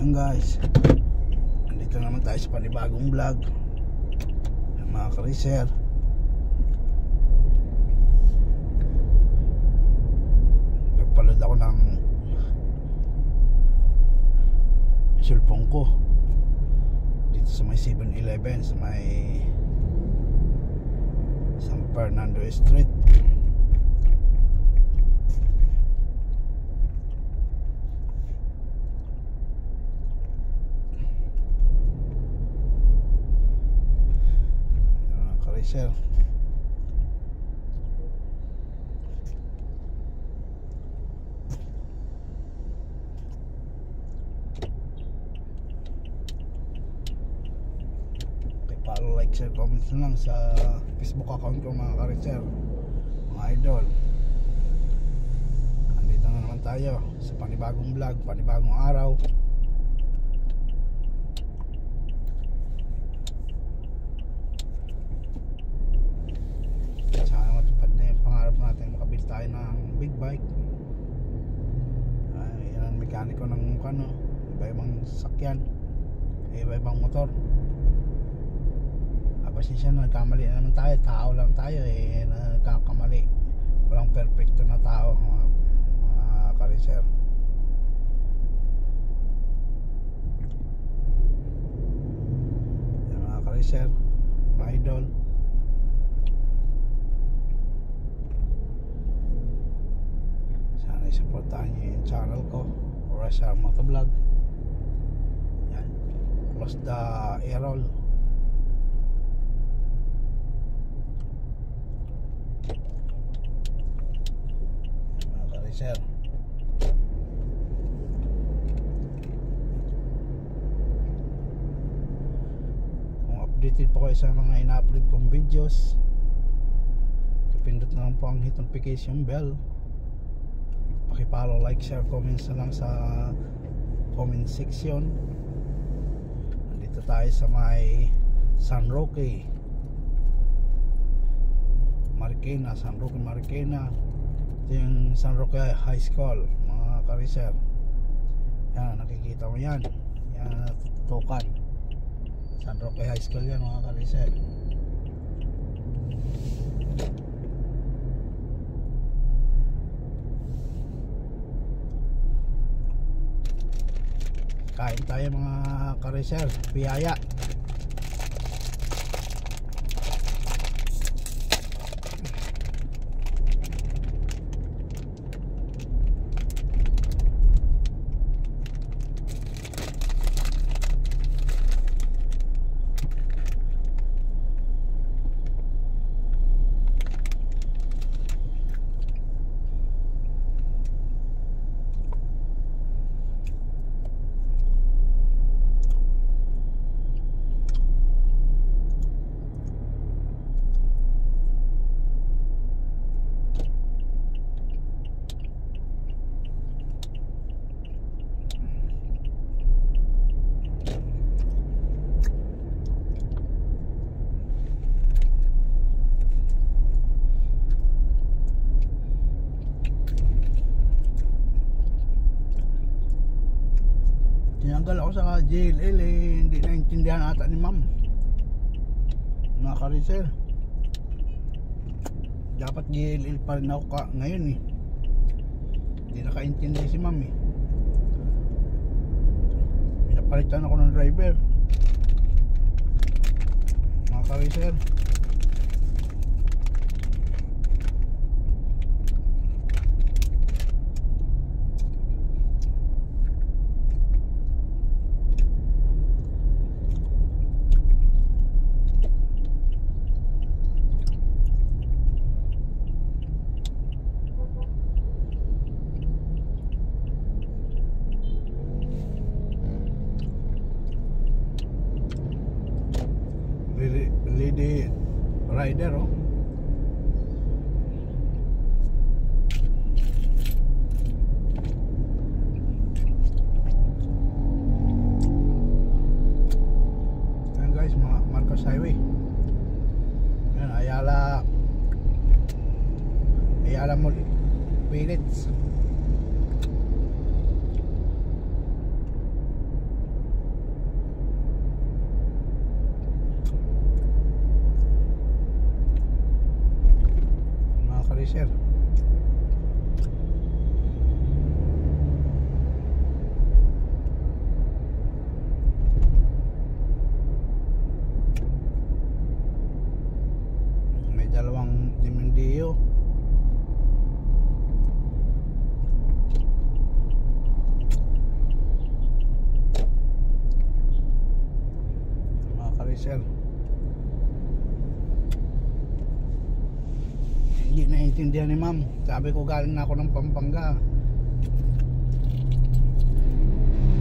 Yan guys, nandito naman tayo sa panibagong vlog ng mga ka-racer. Nagpaload ako ng cellphone ko dito sa may 7-Eleven sa may San Fernando Street. Sir, follow, like, share, comments na lang sa Facebook account ko mga ka-racer, mga idol. Andito na naman tayo sa panibagong vlog, panibagong araw. Makabili tayo ng big bike. Yan ang mekaniko ng ano, iba-ibang sakyan, iba-ibang motor. Pasensya na, nagkamali na naman tayo. Tao lang tayo nagkakamali. Walang perfecto na tao mga ka-racer. Yan mga ka-racer, mga idol, supportahan nyo yung channel ko, Rashar Motovlog. Yan, close the airroll. Mga ka-racer, kung updated po kayo sa mga ina-upload kong videos, pindot na lang po ang hit notification bell. Paki-follow, like, share, comments na lang sa comment section. Nandito tayo sa may San Roque Marikina, San Roque Marikina. Ito yung San Roque High School mga ka-racer. Yan, nakikita mo yan. Yan, tutukan. San Roque High School yan mga ka-racer. Kain tayo mga ka-racer, piyaya. Tinanggal ako sa JLL hindi naintindihan ata ni ma'am mga ka-racer. Dapat JLL pa rin ako ngayon hindi nakaintindi si ma'am pinapalitan ako ng driver mga ka-racer. Lady rider Ayan guys, Marcos Highway. Ayan, Ayala Mall Village. Karisher. May dalawang dimendiyo. Mga Karisher, hindi naiintindihan ni ma'am. Sabi ko galing na ako ng Pampanga,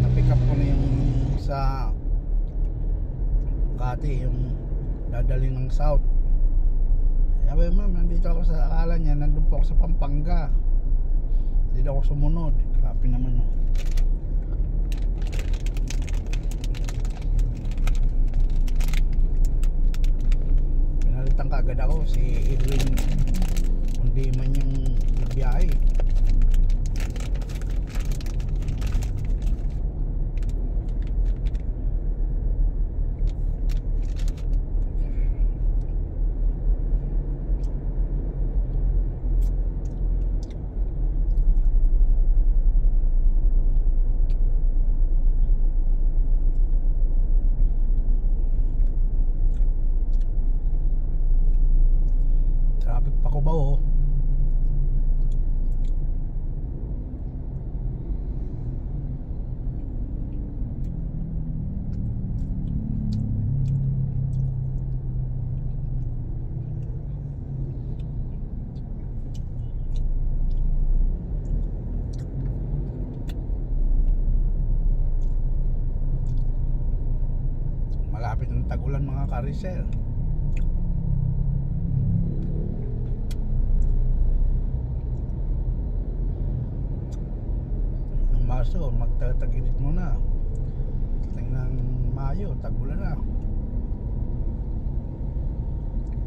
na-pick up ko na yung sa Makati, yung dadali ng South. Sabi, ma'am, nandito ako sa, akala niya nandun po ako sa Pampanga, hindi ako sumunod. Kapi naman, no. Pinalitan ka agad ako, si Edwin, hindi man yung nagbiyahe. Traffic pa ko ba, oh? Malapit ng tag-ulan, mga Karisel. Nung Marso, magtataginit muna. Tingnan Mayo, tag-ulan na.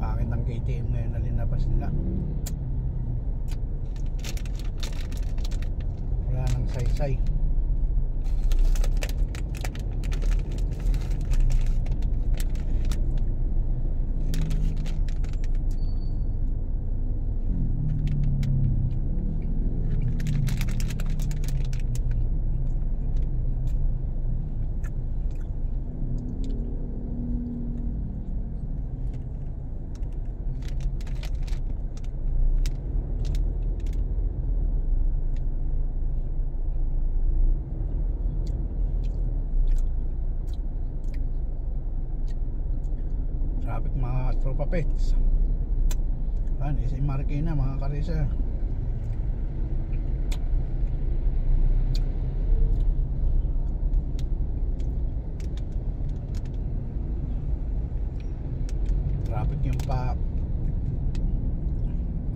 Pangit ang KTM ngayon na linabas nila. Wala nang saysay. Traffic, mga tropa pets. Isa yung Marikina, mga Karisel. Traffic yung pa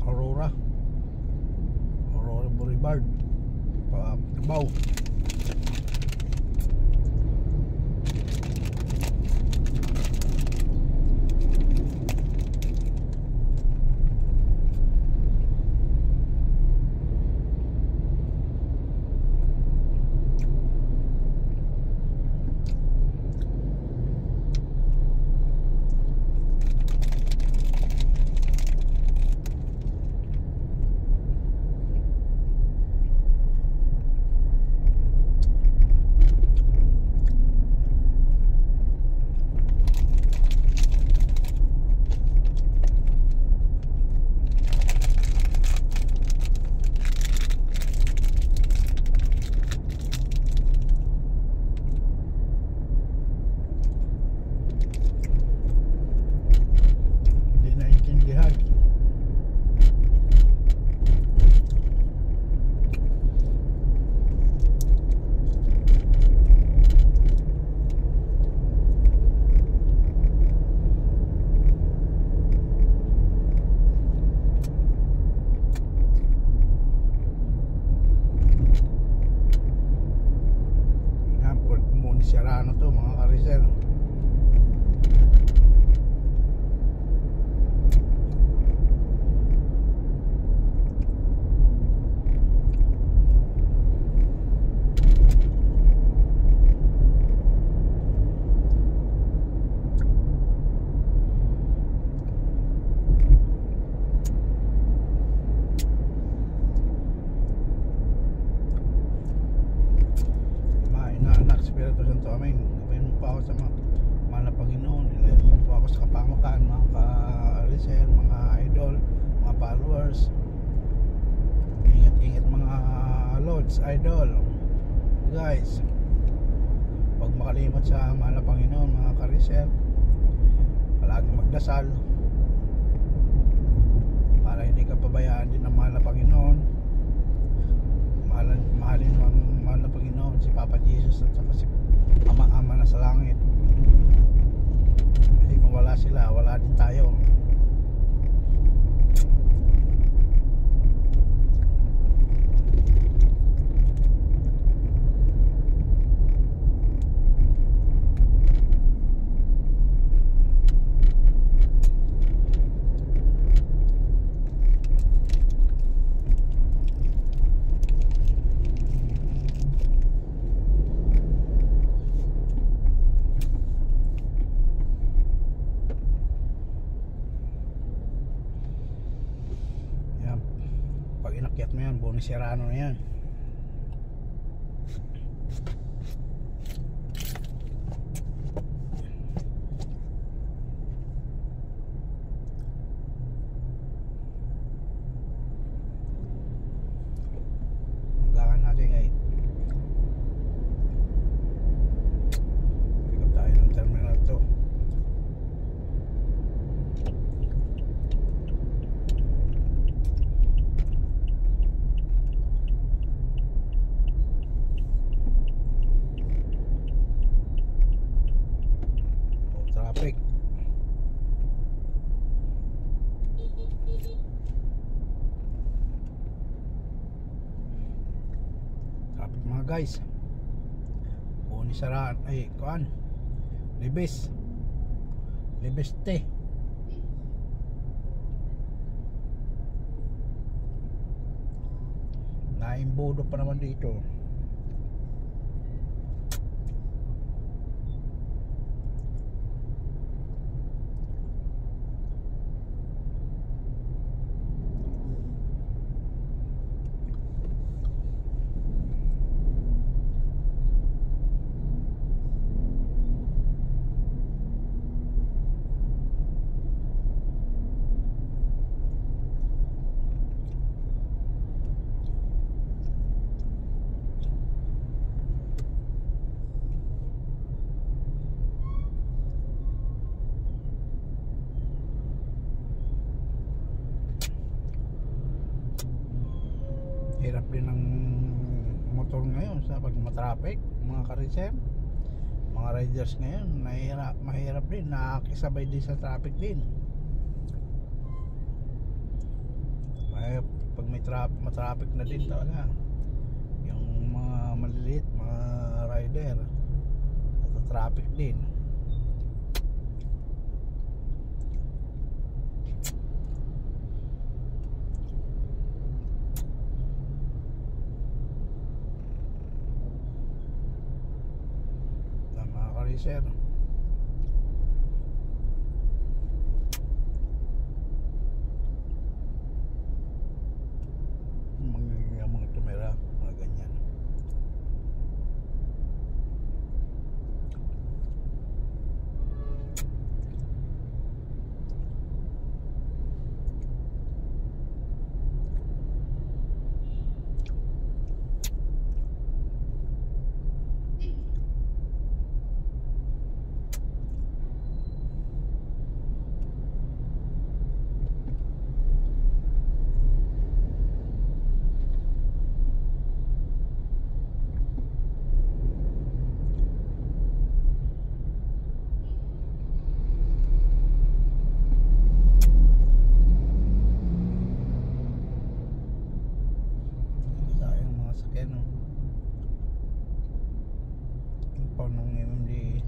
Aurora Boulevard pa Cubao. Sierrano to, mga Karisel. Espiritu Santo, amen. Gabayan mo pa ako sa mahal na Panginoon. Ilayan mo po ako sa kapamakan, mga ka-reser, mga idol, mga followers. Ingat mga lords, idol, guys. Huwag makalimot sa mahal na Panginoon, mga ka-reser. Palaging magdasal para hindi ka pabayaan din ng mahal na Panginoon. Mahalin mo ang mahal na Panginoon, si Papa Jesus at saka si Ama na sa langit. Kasi kung wala sila, wala din tayo. Pag inakyat mo yan, Bonnie Serrano na yan. Magakan natin ngayon. Pick up tayo ng terminal 2. Traffic. Traffic mga guys. Bonnie Serrano, ay kuan. Libes te. Naimbodo pa naman dito. Hirap din ng motor ngayon sa pag matraffic, mga ka-reser, mga riders ngayon, mahirap din, nakakisabay din sa traffic din. Pag may matraffic na din talaga, yung mga maliliit, mga rider, at traffic din. Sir, mga tumira, mga ganyan. Ng MMDA.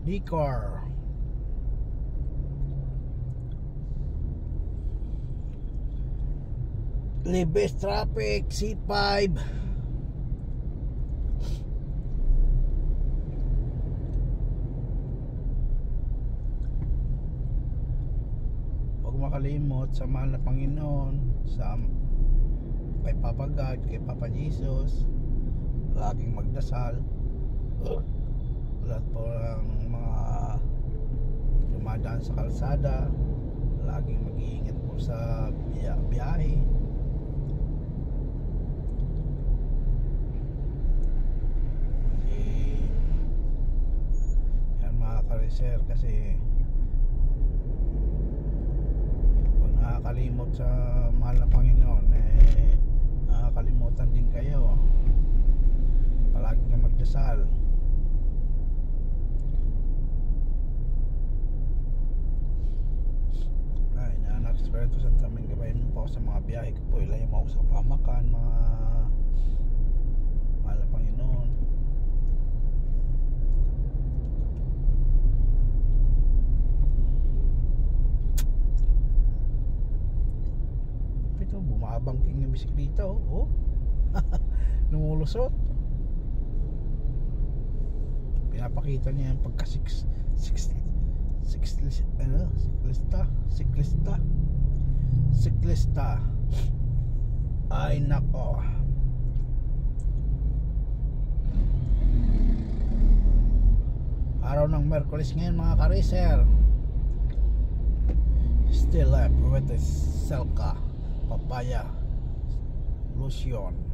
D-car. Libes traffic, C5. Huwag Huwag makalimot sa mahal na Panginoon, sa kay Papa God, kay Papa Jesus. Laging magdasal. Lahat po ng mga dumadaan sa kalsada, laging mag-iingat po sa biyahe. Yan mga ka-reser, kasi kung nakakalimot sa mahal na Panginoon, nakakalimutan din kayo. Palagi kang magdasal. Anak Espiritu Santo, amin, gabayan mo po ako sa mga biyahe ko po, ilayo mo ako sa pamakan, mga mahal na Panginoon. Ito, bumabangking yung bisikleta, oh. Lumulusot. Pinapakita niya yung pagka siklista. Ay nako. Araw ng Miyerkules ngayon mga ka-racer. Still left with the Selka papaya lotion.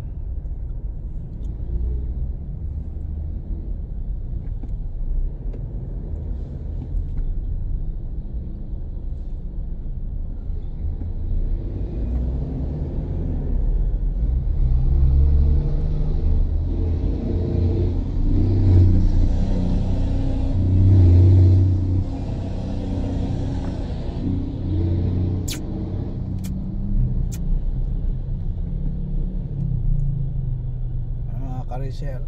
Ka-racer,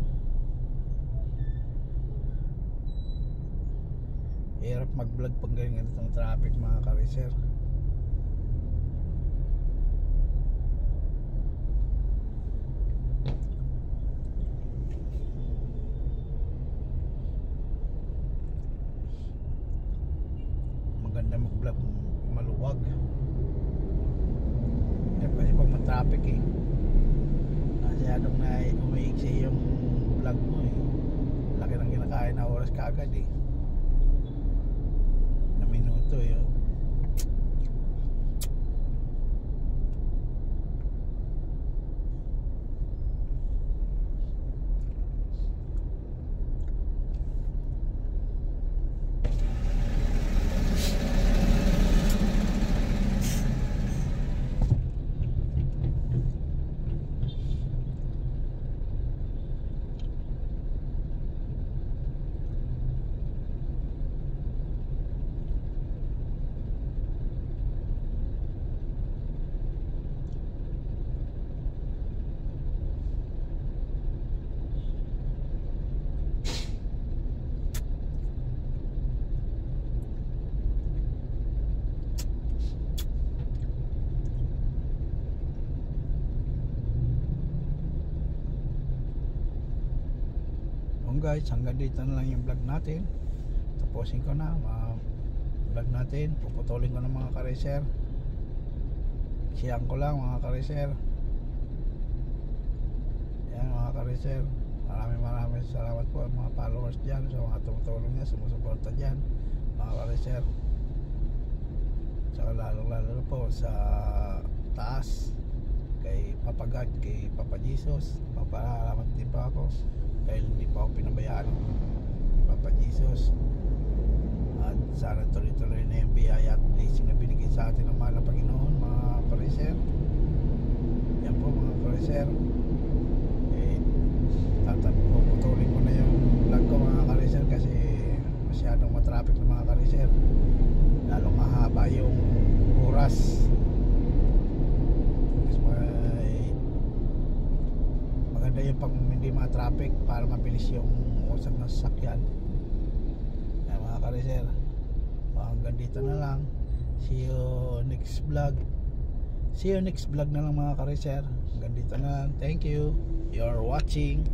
hirap mag-vlog pag ganyan itong traffic mga ka-racer. Maganda mag-vlog maluwag. Kasi pag ma-traffic masyadong na umiiksi yung vlog mo laki ng kinakain na oras kaagad na minuto yun. Guys, hanggang dito na lang yung vlog natin. Tapusin ko na vlog natin. Puputulin ko ng mga ka-racer. Siyang ko lang mga ka-racer. Yan mga ka-racer, maraming salamat po mga followers dyan, sa mga tumutulong niya, sumusuporta dyan mga ka-racer. So lalo po sa taas kay Papa God, kay Papa Jesus, papalamat din pa ako dahil hindi pa ako pinabayaan ni Papa Jesus. At sana tuloy-tuloy na yung biyaya at blessing na binigay sa atin ng mahal na Panginoon mga ka-racer. Yan po mga ka-racer, puputulin ko na yung vlog ko mga ka-racer kasi masyadong matraffic ng mga ka-racer, lalong mahaba yung oras. Maganda yung pag hindi ma-traffic para mabilis yung usap ng sasakyan. Yan mga ka-racer, hanggang dito na lang. See you next vlog na lang mga ka-racer. Hanggang dito na lang. Thank you. You're watching